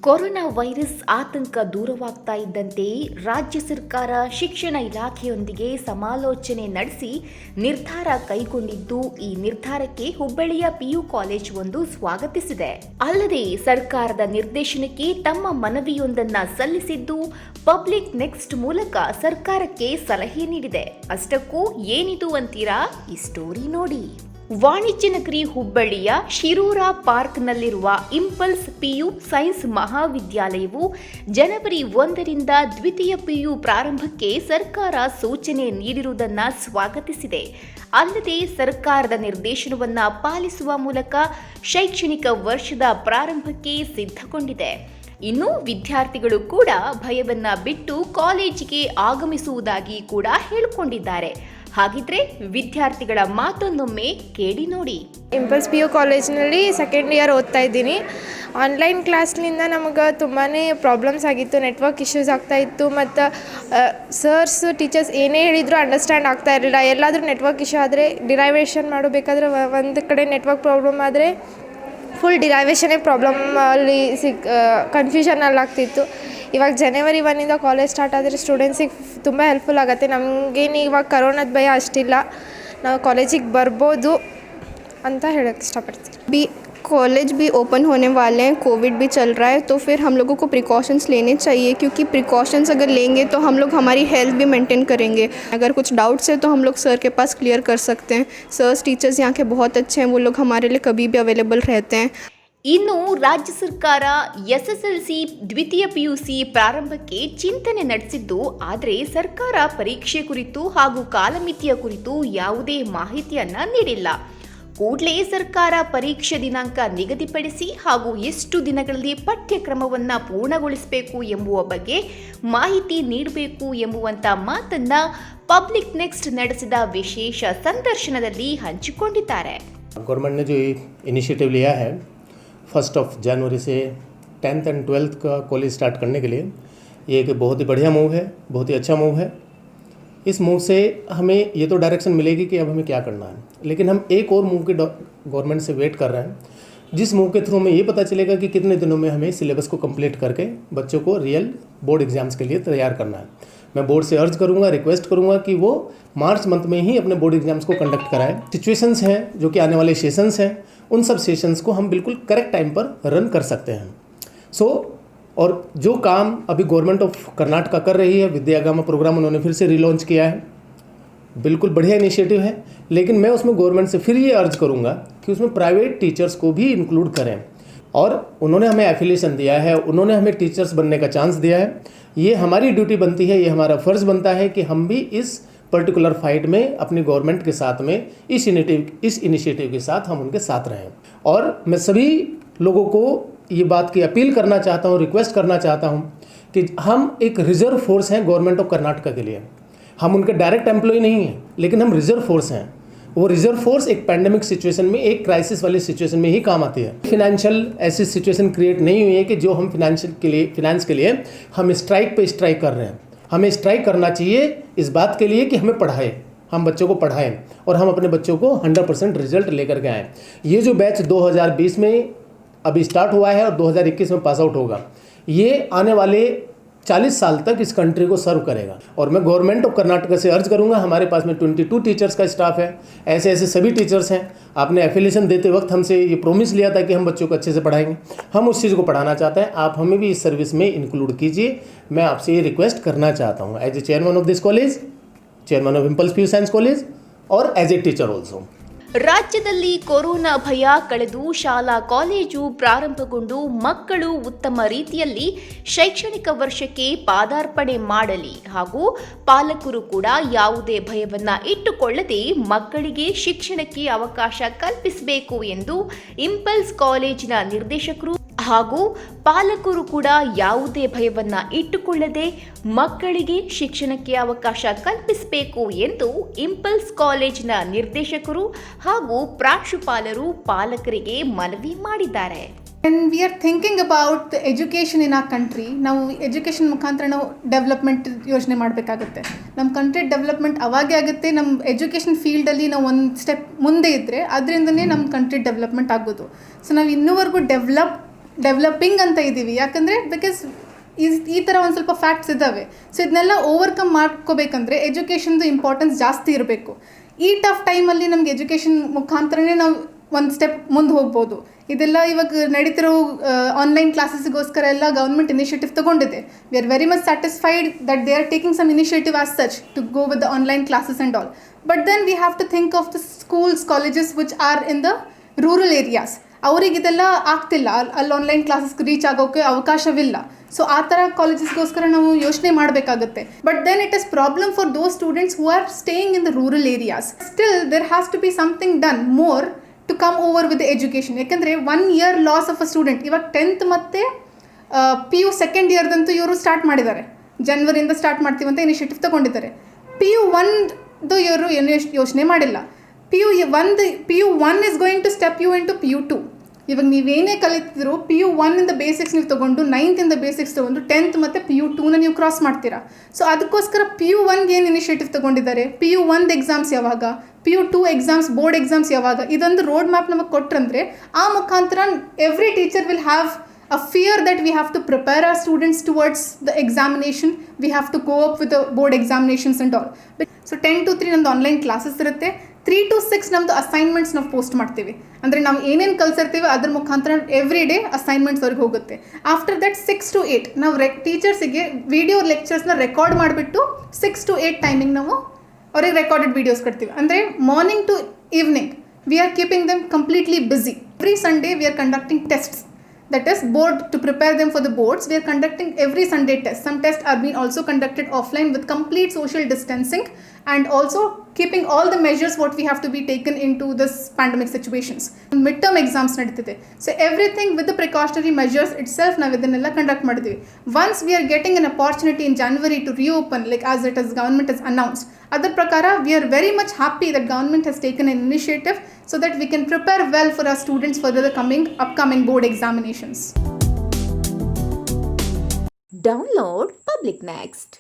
Corona virus ಆತಂಕ ದೂರವಾಗ್ತಾ ಇದ್ದಂತೆಯೇ ರಾಜ್ಯ ಸರ್ಕಾರ ಶಿಕ್ಷಣ ಇಲಾಖೆಯೊಂದಿಗೆ ಸಮಾಲೋಚನೆ ನಡೆಸಿ ನಿರ್ಧಾರ ಕೈಗೊಂಡಿದ್ದು, ಈ ನಿರ್ಧಾರಕ್ಕೆ ಹುಬ್ಬಳ್ಳಿಯ ಪಿಯು ಕಾಲೇಜ್ ಒಂದು ಸ್ವಾಗತಿಸಿದೆ. ಅಲ್ಲದೆ ಸರ್ಕಾರದ ನಿರ್ದೇಶನಕ್ಕೆ ತಮ್ಮ ಮನವಿಯೊಂದನ್ನು ಸಲ್ಲಿಸಿದ್ದು, ಪಬ್ಲಿಕ್ ನೆಕ್ಸ್ಟ್ ಮೂಲಕ ಸರ್ಕಾರಕ್ಕೆ ಸಲಹೆ ನೀಡಿದೆ. ಅಷ್ಟಕ್ಕೂ ಏನಿದು ಅಂತೀರಾ? ಈ ಸ್ಟೋರಿ ನೋಡಿ. ವಾಣಿಜ್ಯ ನಗರಿ ಹುಬ್ಬಳ್ಳಿಯ ಶಿರೂರ ಪಾರ್ಕ್ನಲ್ಲಿರುವ ಇಂಪಲ್ಸ್ ಪಿಯು ಸೈನ್ಸ್ ಮಹಾವಿದ್ಯಾಲಯವು ಜನವರಿ 1ರಿಂದ ದ್ವಿತೀಯ ಪಿಯು ಪ್ರಾರಂಭಕ್ಕೆ ಸರ್ಕಾರ ಸೂಚನೆ ನೀಡಿರುವುದನ್ನು ಸ್ವಾಗತಿಸಿದೆ. ಅಲ್ಲದೆ ಸರ್ಕಾರದ ನಿರ್ದೇಶನವನ್ನು ಪಾಲಿಸುವ ಮೂಲಕ ಶೈಕ್ಷಣಿಕ ವರ್ಷದ ಪ್ರಾರಂಭಕ್ಕೆ ಸಿದ್ಧಗೊಂಡಿದೆ. ಇನ್ನು ವಿದ್ಯಾರ್ಥಿಗಳು ಕೂಡ ಭಯವನ್ನ ಬಿಟ್ಟು ಕಾಲೇಜಿಗೆ ಆಗಮಿಸುವುದಾಗಿ ಕೂಡ ಹೇಳಿಕೊಂಡಿದ್ದಾರೆ. ಹಾಗಿದ್ರೆ ವಿದ್ಯಾರ್ಥಿಗಳ ಮಾತೊಂದೊಮ್ಮೆ ಕೇಳಿ ನೋಡಿ. ಇಂಪಲ್ಸ್ ಪಿ ಯು ಕಾಲೇಜಿನಲ್ಲಿ ಸೆಕೆಂಡ್ ಇಯರ್ ಓದ್ತಾ ಇದ್ದೀನಿ. ಆನ್ಲೈನ್ ಕ್ಲಾಸ್ನಿಂದ ನಮಗೆ ತುಂಬಾ ಪ್ರಾಬ್ಲಮ್ಸ್ ಆಗಿತ್ತು. ನೆಟ್ವರ್ಕ್ ಇಶ್ಯೂಸ್ ಆಗ್ತಾಯಿತ್ತು ಮತ್ತು ಸರ್ಸ್ ಟೀಚರ್ಸ್ ಏನೇ ಹೇಳಿದರೂ ಅಂಡರ್ಸ್ಟ್ಯಾಂಡ್ ಆಗ್ತಾ ಇರಲಿಲ್ಲ. ಎಲ್ಲಾದರೂ ನೆಟ್ವರ್ಕ್ ಇಶ್ಯೂ ಆದರೆ ಡಿರೈವೇಷನ್ ಮಾಡಬೇಕಾದ್ರೆ ಒಂದು ಕಡೆ ನೆಟ್ವರ್ಕ್ ಪ್ರಾಬ್ಲಮ್ ಆದರೆ ಫುಲ್ ಡಿರೈವೇಷನ್ನೇ ಪ್ರಾಬ್ಲಮ್ ಅಲ್ಲಿ ಕನ್ಫ್ಯೂಷನಲ್ಲಿ ಆಗ್ತಿತ್ತು. ಇವಾಗ ಜನವರಿ 1ರಿಂದ ಕಾಲೇಜ್ ಸ್ಟಾರ್ಟ್ ಆದರೆ ಸ್ಟೂಡೆಂಟ್ಸಿಗೆ ತುಂಬ ಹೆಲ್ಪ್ಫುಲ್ ಆಗುತ್ತೆ. ನಮಗೇನು ಇವಾಗ ಕರೋನಾದ ಭಯ ಅಷ್ಟಿಲ್ಲ, ನಾವು ಕಾಲೇಜಿಗೆ ಬರ್ಬೋದು ಅಂತ ಹೇಳೋಕ್ಕೆ ಇಷ್ಟಪಡ್ತೀನಿ. कॉलेज भी ओपन होने वाले हैं, कोविड भी चल रहा है, तो फिर हम लोगों को प्रिकॉशंस लेने चाहिए, क्योंकि प्रिकॉशंस अगर लेंगे तो हम लोग हमारी हेल्थ भी मेंटेन करेंगे. अगर कुछ डाउट्स है तो हम लोग सर के पास क्लियर कर सकते हैं. सर्स टीचर्स यहाँ के बहुत अच्छे हैं, वो लोग हमारे लिए कभी भी अवेलेबल रहते हैं. ಇನ್ನು ರಾಜ್ಯ ಸರ್ಕಾರ ಎಸ್ಎಸ್ಎಲ್ಸಿ ದ್ವಿತೀಯ ಪಿಯುಸಿ ಪ್ರಾರಂಭಕ್ಕೆ ಚಿಂತನೆ ನಡೆಸಿದ್ದು, ಆದರೆ ಸರ್ಕಾರ ಪರೀಕ್ಷೆ ಕುರಿತು ಹಾಗೂ ಕಾಲಮಿತಿಯ ಕುರಿತು ಯಾವುದೇ ಮಾಹಿತಿಯನ್ನ ನೀಡಿಲ್ಲ. ಕೂಡಲೇ ಸರ್ಕಾರ ಪರೀಕ್ಷೆ ದಿನಾಂಕ ನಿಗದಿಪಡಿಸಿ ಹಾಗೂ ಎಷ್ಟು ದಿನಗಳಲ್ಲಿ ಪಠ್ಯಕ್ರಮವನ್ನು ಪೂರ್ಣಗೊಳಿಸಬೇಕು ಎಂಬುವ ಬಗ್ಗೆ ಮಾಹಿತಿ ನೀಡಬೇಕು ಎಂಬುವಂಥ ಮಾತನ್ನ ಪಬ್ಲಿಕ್ ನೆಕ್ಸ್ಟ್ ನಡೆಸಿದ ವಿಶೇಷ ಸಂದರ್ಶನದಲ್ಲಿ ಹಂಚಿಕೊಂಡಿದ್ದಾರೆ. गवर्नमेंट ने जो इनिशिएटिव लिया है 1 जनवरी से 10th एंड 12th का कॉलेज स्टार्ट करने के लिए, ये एक बहुत ही बढ़िया मूव है, बहुत ही अच्छा मूव है. इस मूव से हमें ये तो डायरेक्शन मिलेगी कि अब हमें क्या करना है, लेकिन हम एक और मूव के गवर्नमेंट से वेट कर रहे हैं, जिस मूव के थ्रू हमें ये पता चलेगा कि कितने दिनों में हमें सिलेबस को कंप्लीट करके बच्चों को रियल बोर्ड एग्ज़ाम्स के लिए तैयार करना है. मैं बोर्ड से अर्ज करूंगा, रिक्वेस्ट करूंगा कि वो मार्च मंथ में ही अपने बोर्ड एग्जाम्स को कंडक्ट कराएं. सिचुएशंस हैं जो कि आने वाले सेशंस हैं, उन सब सेशंस को हम बिल्कुल करेक्ट टाइम पर रन कर सकते हैं. और जो काम अभी गवर्नमेंट ऑफ कर्नाटक कर रही है, विद्यागम प्रोग्राम उन्होंने फिर से रिलॉन्च किया है, बिल्कुल बढ़िया इनिशिएटिव है. लेकिन मैं उसमें गवर्नमेंट से फिर ये अर्ज करूँगा कि उसमें प्राइवेट टीचर्स को भी इंक्लूड करें. और उन्होंने हमें एफिलिएशन दिया है, उन्होंने हमें टीचर्स बनने का चांस दिया है. ये हमारी ड्यूटी बनती है, ये हमारा फ़र्ज़ बनता है कि हम भी इस पर्टिकुलर फाइट में अपनी गवर्नमेंट के साथ में इस इनिशिएटिव के साथ हम उनके साथ रहें. और मैं सभी लोगों को ये बात की अपील करना चाहता हूँ, रिक्वेस्ट करना चाहता हूँ कि हम एक रिज़र्व फोर्स हैं गवर्नमेंट ऑफ कर्नाटक के लिए. हम उनके डायरेक्ट एम्प्लॉय नहीं हैं, लेकिन हम रिज़र्व फोर्स हैं. वो रिजर्व फोर्स एक पैंडेमिक सिचुएशन में, एक क्राइसिस वाली सिचुएशन में ही काम आती है. फिनेंशियल ऐसी सिचुएशन क्रिएट नहीं हुई है कि जो हम फिनेंस के लिए हम स्ट्राइक पे स्ट्राइक कर रहे हैं. हमें स्ट्राइक करना चाहिए इस बात के लिए कि हमें पढ़ाएं, हम बच्चों को पढ़ाएं और हम अपने बच्चों को 100% रिजल्ट लेकर के आएँ. ये जो बैच 2020 में अभी स्टार्ट हुआ है और 2021 में पास आउट होगा, ये आने वाले 40 साल तक इस कंट्री को सर्व करेगा. और मैं गवर्नमेंट ऑफ कर्नाटक से अर्ज करूंगा, हमारे पास में 22 टीचर्स का स्टाफ है, ऐसे ऐसे सभी टीचर्स हैं. आपने एफिलिएशन देते वक्त हमसे ये प्रॉमिस लिया था कि हम बच्चों को अच्छे से पढ़ाएंगे. हम उस चीज़ को पढ़ाना चाहते हैं. आप हमें भी इस सर्विस में इंक्लूड कीजिए. मैं आपसे ये रिक्वेस्ट करना चाहता हूँ as a chairman of this college, chairman of Impulse PU science college और एज ए टीचर ऑल्सो. ರಾಜ್ಯದಲ್ಲಿ ಕೊರೋನಾ ಭಯ ಕಳೆದು ಶಾಲಾ ಕಾಲೇಜು ಪ್ರಾರಂಭಗೊಂಡು ಮಕ್ಕಳು ಉತ್ತಮ ರೀತಿಯಲ್ಲಿ ಶೈಕ್ಷಣಿಕ ವರ್ಷಕ್ಕೆ ಪಾದಾರ್ಪಣೆ ಮಾಡಲಿ ಹಾಗೂ ಪಾಲಕರು ಕೂಡ ಯಾವುದೇ ಭಯವನ್ನ ಇಟ್ಟುಕೊಳ್ಳದೆ ಮಕ್ಕಳಿಗೆ ಶಿಕ್ಷಣಕ್ಕೆ ಅವಕಾಶ ಕಲ್ಪಿಸಬೇಕು ಎಂದು ಇಂಪಲ್ಸ್ ಕಾಲೇಜಿನ ನಿರ್ದೇಶಕರು ಹಾಗೂ ಪಾಲಕರು ಕೂಡ ಯಾವುದೇ ಭಯವನ್ನ ಇಟ್ಟುಕೊಳ್ಳದೆ ಮಕ್ಕಳಿಗೆ ಶಿಕ್ಷಣಕ್ಕೆ ಅವಕಾಶ ಕಲ್ಪಿಸಬೇಕು ಎಂದು ಇಂಪಲ್ಸ್ ಕಾಲೇಜಿನ ನಿರ್ದೇಶಕರು ಹಾಗೂ ಪ್ರಾಂಶುಪಾಲರು ಪಾಲಕರಿಗೆ ಮನವಿ ಮಾಡಿದ್ದಾರೆ. When we are thinking about the education in our country, ನಾವು ಎಜುಕೇಷನ್ ಮುಖಾಂತರ ನಾವು ಡೆವಲಪ್ಮೆಂಟ್ ಯೋಚನೆ ಮಾಡಬೇಕಾಗುತ್ತೆ. ನಮ್ಮ ಕಂಟ್ರಿ ಡೆವಲಪ್ಮೆಂಟ್ ಅವಾಗೇ ಆಗುತ್ತೆ ನಮ್ಮ ಎಜುಕೇಷನ್ ಫೀಲ್ಡಲ್ಲಿ ನಾವು ಒಂದು ಸ್ಟೆಪ್ ಮುಂದೆ ಇದ್ದರೆ ಅದರಿಂದನೇ ನಮ್ಮ ಕಂಟ್ರಿ ಡೆವಲಪ್ಮೆಂಟ್ ಆಗೋದು. ಸೊ ನಾವು ಇನ್ನೂವರೆಗೂ ಡೆವಲಪಿಂಗ್ ಅಂತ ಇದ್ದೀವಿ. ಯಾಕಂದರೆ ಬಿಕಾಸ್ ಈ ಥರ ಒಂದು ಸ್ವಲ್ಪ ಫ್ಯಾಕ್ಟ್ಸ್ ಇದ್ದಾವೆ. ಸೊ ಇದನ್ನೆಲ್ಲ ಓವರ್ಕಮ್ ಮಾಡ್ಕೋಬೇಕಂದ್ರೆ ಎಜುಕೇಷನ್ದು ಇಂಪಾರ್ಟೆನ್ಸ್ ಜಾಸ್ತಿ ಇರಬೇಕು. ಈ ಟಫ್ ಟೈಮಲ್ಲಿ ನಮ್ಗೆ ಎಜುಕೇಷನ್ ಮುಖಾಂತರನೇ ನಾವು ಒಂದು ಸ್ಟೆಪ್ ಮುಂದೆ ಹೋಗ್ಬೋದು. ಇದೆಲ್ಲ ಇವಾಗ ನಡೀತಿರೋ ಆನ್ಲೈನ್ ಕ್ಲಾಸಸ್ಗೋಸ್ಕರ ಎಲ್ಲ ಗೌರ್ಮೆಂಟ್ ಇನಿಷಿಯೇಟಿವ್ ತೊಗೊಂಡಿದೆ. We are very much satisfied that they are taking some initiative as such to go with the online classes and all. But then we have to think of the schools, colleges which are in the rural areas. ಅವ್ರಿಗೆ ಇದೆಲ್ಲ ಆಗ್ತಿಲ್ಲ, ಅಲ್ಲಿ online ಕ್ಲಾಸಸ್ಗೆ reach ಆಗೋಕ್ಕೆ ಅವಕಾಶವಿಲ್ಲ. So ಆ ಥರ ಕಾಲೇಜಸ್ಗೋಸ್ಕರ ನಾವು ಯೋಚನೆ ಮಾಡಬೇಕಾಗುತ್ತೆ. But then it is problem for those students who are staying in the rural areas. Still there has to be something done more to come over with education. ಯಾಕೆಂದರೆ 1 year loss of a student. ಇವಾಗ 10th ಮತ್ತು PU second ಇಯರ್ದಂತೂ ಇವರು start ಮಾಡಿದ್ದಾರೆ. ಜನವರಿಯಿಂದ start ಮಾಡ್ತೀವಿ ಅಂತ initiative ತೊಗೊಂಡಿದ್ದಾರೆ. PU 1 ಇವರು ಏನು ಯೋಚನೆ ಮಾಡಿಲ್ಲ. PU 1 is going to step you in to PU 2. ಇವಾಗ ನೀವೇನೇ ಕಲಿತಿದ್ರು PU 1 ಇಂದ ಬೇಸಿಕ್ಸ್ ನೀವು ತೊಗೊಂಡು 9th ಇಂದ ಬೇಸಿಕ್ಸ್ ತೊಗೊಂಡು 10th ಮತ್ತು PU 2ನ ನೀವು ಕ್ರಾಸ್ ಮಾಡ್ತೀರಾ. ಸೊ ಅದಕ್ಕೋಸ್ಕರ PU 1ಗೆ ಏನು ಇನಿಷಿಯೇಟಿವ್ ತೊಗೊಂಡಿದ್ದಾರೆ, PU 1 ಎಕ್ಸಾಮ್ಸ್ ಯಾವಾಗ, PU 2 ಎಕ್ಸಾಮ್ಸ್, ಬೋರ್ಡ್ ಎಕ್ಸಾಮ್ಸ್ ಯಾವಾಗ, ಇದೊಂದು ರೋಡ್ ಮ್ಯಾಪ್ ನಮಗೆ ಕೊಟ್ಟರಂದರೆ ಆ ಮುಖಾಂತರ every teacher will have a fear that we have to prepare our students towards the examination. We have to go up with the board examinations and all. So 10 to 3 ನಮ್ಮದು online classes ಇರುತ್ತೆ. 3 to 6 ನಮ್ಮದು assignments ನಾವು post ಮಾಡ್ತೀವಿ. ಅಂದರೆ ನಾವು ಏನೇನು ಕಲಿಸಿರ್ತೀವಿ ಅದ್ರ ಮುಖಾಂತರ ಎವ್ರಿ ಡೇ ಅಸೈನ್ಮೆಂಟ್ಸ್ ಅವ್ರಿಗೆ ಹೋಗುತ್ತೆ. ಆಫ್ಟರ್ ದಟ್ 6 to 8 ನಾವು ಟೀಚರ್ಸಿಗೆ ವಿಡಿಯೋ ಲೆಕ್ಚರ್ಸ್ನ ರೆಕಾರ್ಡ್ ಮಾಡಿಬಿಟ್ಟು 6 to 8 ಟೈಮಿಂಗ್ ನಾವು ಅವ್ರಿಗೆ ರೆಕಾರ್ಡೆಡ್ ವೀಡಿಯೋಸ್ ಕೊಡ್ತೀವಿ. ಅಂದರೆ morning to evening we are keeping them completely busy. Every Sunday we are conducting tests. That is board, to prepare them for the boards. We are conducting every Sunday tests. Some tests are being also conducted offline with complete social distancing and also keeping all the measures what we have to be taken into this pandemic situations. Midterm exams naditide. So everything with the precautionary measures itself ನಾವು ಇದನ್ನೆಲ್ಲ conduct ಮಾಡಿದ್ವಿ. Once we are getting an opportunity in January to reopen, like as it is government has announced, ಅದರ ಪ್ರಕಾರ we are very much happy that government has taken an initiative so that we can prepare well for our students for the upcoming board examinations. Download Public Next.